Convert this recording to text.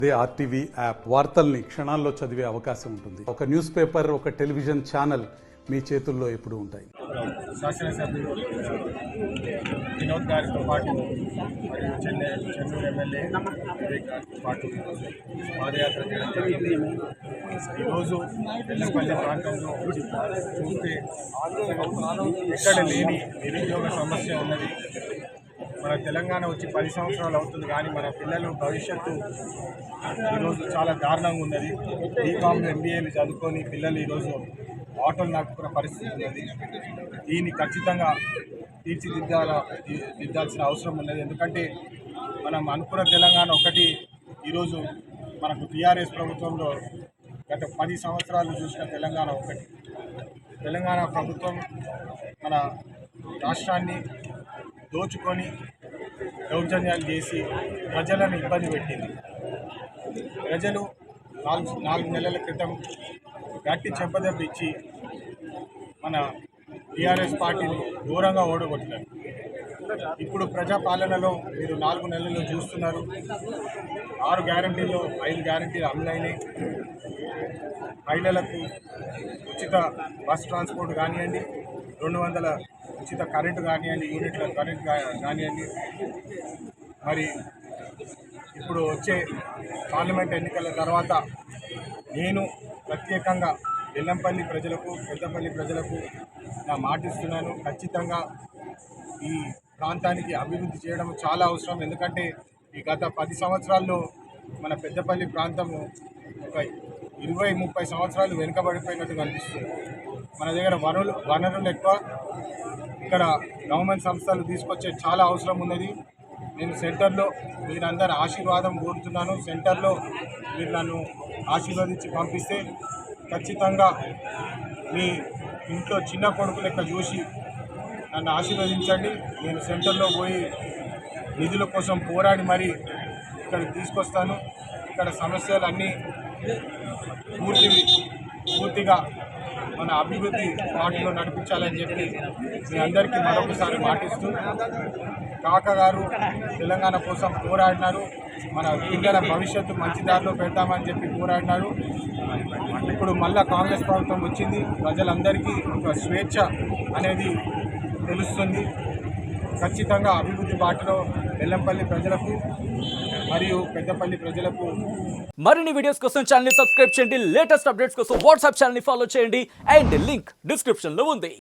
అదే RTV app వార్తల్ని క్షణాల్లో చదివే అవకాశం ఉంటుంది. ఒక న్యూస్ పేపర్, ఒక టెలివిజన్ ఛానల్ మీ చేతుల్లో ఎప్పుడూ ఉంటాయి. శాసనసభ్యులు వినోద్ గారితో పాటు మరియు చెన్నూరు ఎమ్మెల్యే వివేక్ గారితో పాటు పాదయాత్ర చేయడం జరిగింది. ఈరోజు వెల్లంపల్లి ప్రాంతంలో చూస్తే ఎక్కడ లేని నిరుద్యోగ సమస్య ఉన్నది. మన తెలంగాణ వచ్చి 10 సంవత్సరాలు అవుతుంది, కానీ మన పిల్లలు భవిష్యత్తు ఈరోజు చాలా దారుణంగా ఉన్నది. బీకామ్ ఎంబీఏలు చదువుకొని పిల్లలు ఈరోజు ఆటోలు నడుపుకున్న పరిస్థితి ఉన్నది. దీన్ని ఖచ్చితంగా తీర్చిదిద్దాల్సిన అవసరం ఉన్నది. ఎందుకంటే మనం అనుకున్న తెలంగాణ ఒకటి, ఈరోజు మనకు టీఆర్ఎస్ ప్రభుత్వంలో గత 10 సంవత్సరాలు చూసిన తెలంగాణ ఒకటి. తెలంగాణ ప్రభుత్వం మన రాష్ట్రాన్ని దోచుకొని దౌర్జన్యాలు చేసి ప్రజలను ఇబ్బంది పెట్టింది. ప్రజలు 4 నెలల క్రితం గట్టి చెంపదెబ్బిచ్చి మన టీఆర్ఎస్ పార్టీని ఘోరంగా ఓడగొట్టారు. ఇప్పుడు ప్రజాపాలనలో మీరు 4 నెలల్లో చూస్తున్నారు. 6 గ్యారంటీల్లో 5 గ్యారంటీలు అమలైనాయి. మహిళలకు ఉచిత బస్ ట్రాన్స్పోర్ట్ కానివ్వండి, 200 ఉచిత కరెంటు కానివ్వండి, యూనిట్ల కరెంట్ కానివ్వండి. మరి ఇప్పుడు వచ్చే పార్లమెంట్ ఎన్నికల తర్వాత నేను ప్రత్యేకంగా వెల్లంపల్లి ప్రజలకు, పెద్దపల్లి ప్రజలకు నా మాటిస్తున్నాను. ఖచ్చితంగా ఈ ప్రాంతానికి అభివృద్ధి చేయడం చాలా అవసరం. ఎందుకంటే ఈ గత 10 సంవత్సరాల్లో మన పెద్దపల్లి ప్రాంతము ఒక 20-30 సంవత్సరాలు వెనుకబడిపోయినట్టు కనిపిస్తుంది. మన దగ్గర వనరులు ఎక్కువ. ఇక్కడ గవర్నమెంట్ సంస్థలు తీసుకొచ్చే చాలా అవసరం ఉన్నది. నేను సెంటర్లో మీరందరూ ఆశీర్వాదం కోరుతున్నాను. సెంటర్లో మీరు నన్ను ఆశీర్వదించి పంపిస్తే ఖచ్చితంగా మీ ఇంట్లో చిన్న కొడుకు లెక్క చూసి నన్ను ఆశీర్వదించండి. నేను సెంటర్లో పోయి నిధుల కోసం పోరాడి మరీ ఇక్కడికి తీసుకొస్తాను. ఇక్కడ సమస్యలన్నీ పూర్తిగా మన అభివృద్ధి వాటిలో నడిపించాలని చెప్పి మీ అందరికీ మరొకసారి మాటిస్తూ, కాక గారు తెలంగాణ కోసం పోరాడినారు. మన పిల్లల భవిష్యత్తు మంచి దారిలో పెడతామని చెప్పి పోరాడినారు. ఇప్పుడు మళ్ళా కాంగ్రెస్ ప్రభుత్వం వచ్చింది. ప్రజలందరికీ ఒక స్వేచ్ఛ అనేది తెలుస్తుంది. ఖచ్చితంగా అభివృద్ధి బాటలో వెల్లంపల్లి ప్రజలకు మరియు పెద్దపల్లి ప్రజలకు. మరిన్ని వీడియోస్ కోసం ఛానల్ ని సబ్స్క్రైబ్ చేయండి. లేటెస్ట్ అప్డేట్స్ కోసం వాట్సాప్ ఛానల్ ని ఫాలో చేయండి. అండ్ లింక్ డిస్క్రిప్షన్ లో ఉంది.